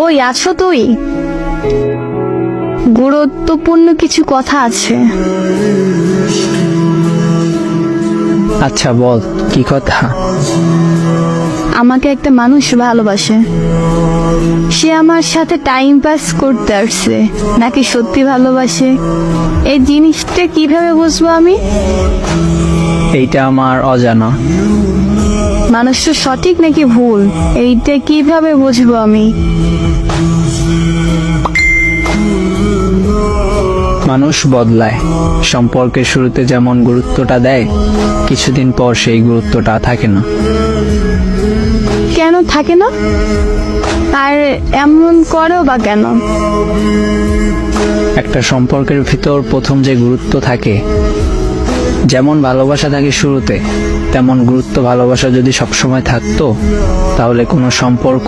ওই আছো তুই? গুরুত্বপূর্ণ কিছু কথা আছে। আচ্ছা বল, কি কথা? আমাকে একটা মানুষ ভালোবাসে। সে আমার সাথে টাইম পাস করতে আসছে নাকি সত্যি ভালোবাসে, এই জিনিসটা কিভাবে বুঝবো আমি? এইটা আমার অজানা। মানুষটা সঠিক নাকি ভুল, এইটা কিভাবে বুঝবো আমি? মানুষ বদলায়। সম্পর্কের শুরুতে যেমন গুরুত্বটা দেয়, কিছুদিন পর সেই গুরুত্বটা থাকে না। কেন থাকে না? আর এমন করো বা কেন? একটা সম্পর্কের ভিতর প্রথম যে গুরুত্ব থাকে, যেমন ভালোবাসা থাকে শুরুতে, তেমন গুরুত্ব ভালোবাসা যদি সবসময় থাকতো, তাহলে কোনো সম্পর্ক